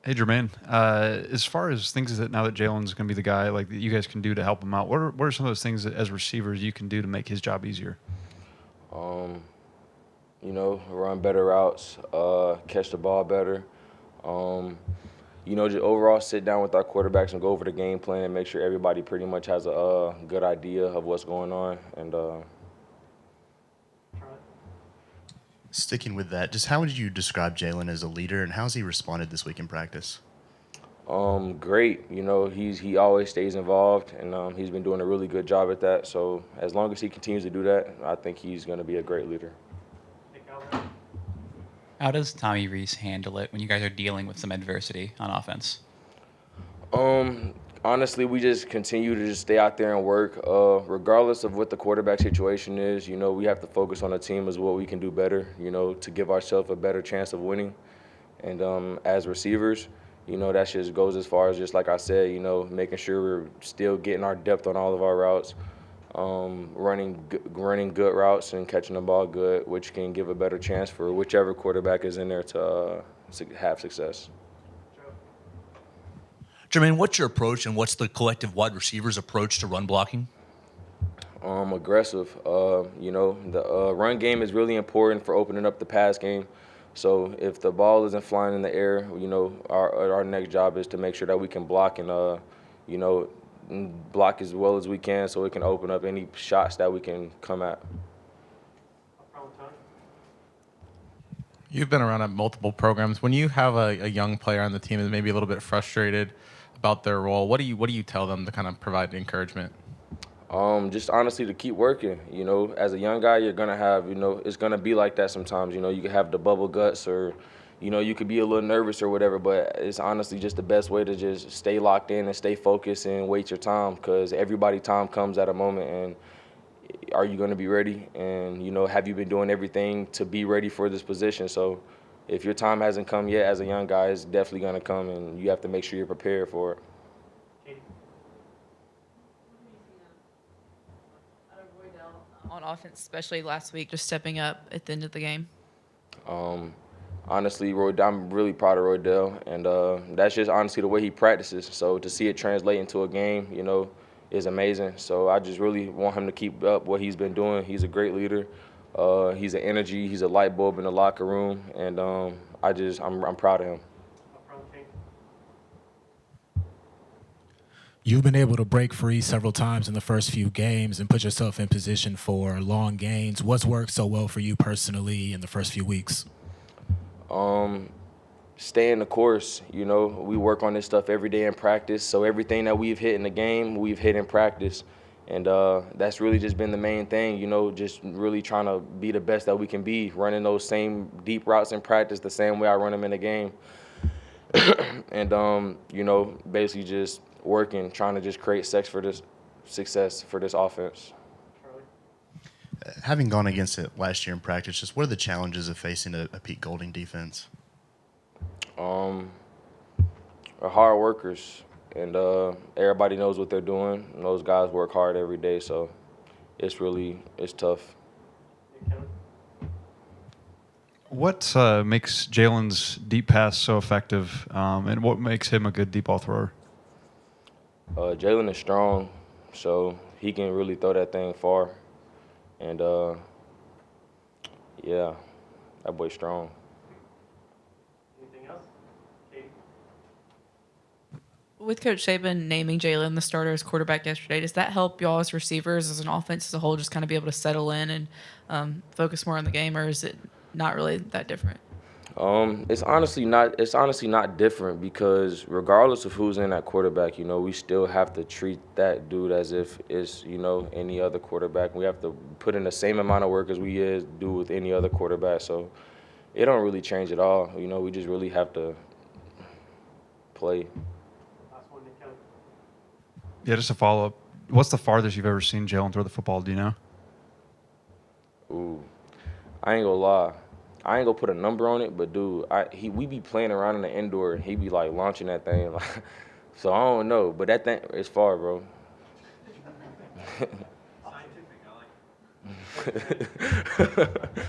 Hey, Jermaine. As far as things that now that Jalen's going to be the guy, like that you guys can do to help him out, what are some of those things that as receivers you can do to make his job easier? Um, run better routes, catch the ball better. Um, just overall sit down with our quarterbacks and go over the game plan and make sure everybody pretty much has a good idea of what's going on. And Sticking with that, just how would you describe Jalen as a leader, and how's he responded this week in practice? great. He always stays involved, and he's been doing a really good job at that. So as long as he continues to do that, I think he's going to be a great leader. How does Tommy Reese handle it when you guys are dealing with some adversity on offense? Um, Honestly, we just continue to just stay out there and work. Regardless of what the quarterback situation is, we have to focus on the team as what we can do better, to give ourselves a better chance of winning. And as receivers, that just goes as far as just like I said, making sure we're still getting our depth on all of our routes, running good routes and catching the ball good, which can give a better chance for whichever quarterback is in there to have success. Jermaine, what's your approach and what's the collective wide receivers' approach to run blocking? Aggressive. The run game is really important for opening up the pass game. So if the ball isn't flying in the air, our next job is to make sure that we can block and you know, block as well as we can, so it can open up any shots that we can come at. You've been around at multiple programs. When you have a young player on the team that's maybe a little bit frustrated about their role, what do you tell them to kind of provide encouragement? Just honestly to keep working. As a young guy, you're gonna have, it's gonna be like that sometimes. You can have the bubble guts, or, you could be a little nervous or whatever. But it's honestly just the best way to just stay locked in and stay focused and wait your time, because everybody time comes at a moment. And are you gonna be ready? And have you been doing everything to be ready for this position? So if your time hasn't come yet as a young guy, it's definitely gonna come, and you have to make sure you're prepared for it. On offense, especially last week, just stepping up at the end of the game? Um, Honestly, I'm really proud of Roydell, and that's just honestly the way he practices. So to see it translate into a game, is amazing. So I just really want him to keep up what he's been doing. He's a great leader. He's an energy. He's a light bulb in the locker room, and I'm proud of him. You've been able to break free several times in the first few games and put yourself in position for long gains. What's worked so well for you personally in the first few weeks? Stay in the course. We work on this stuff every day in practice. So everything that we've hit in the game, we've hit in practice. And that's really just been the main thing, just really trying to be the best that we can be, running those same deep routes in practice the same way I run them in the game. And, basically just working, trying to just create success for this offense. Having gone against it last year in practice, just what are the challenges of facing a Pete Golding defense? Are hard workers, and everybody knows what they're doing. And those guys work hard every day, so it's tough. What makes Jalen's deep pass so effective, and what makes him a good deep ball thrower? Jalen is strong, so he can really throw that thing far. And, yeah, that boy's strong. With Coach Saban naming Jalen the starter as quarterback yesterday, does that help y'all as receivers, as an offense as a whole, just kind of be able to settle in and focus more on the game, or is it not really that different? It's honestly not. It's honestly not different, because regardless of who's in that quarterback, we still have to treat that dude as if it's any other quarterback. We have to put in the same amount of work as we do with any other quarterback. So it don't really change at all. We just really have to play. Yeah, just a follow up. What's the farthest you've ever seen Jalen throw the football? Do you know? Ooh, I ain't gonna lie. I ain't gonna put a number on it, but dude, we be playing around in the indoor, and he be like launching that thing, like, so I don't know, but that thing is far, bro. Scientific, I like it.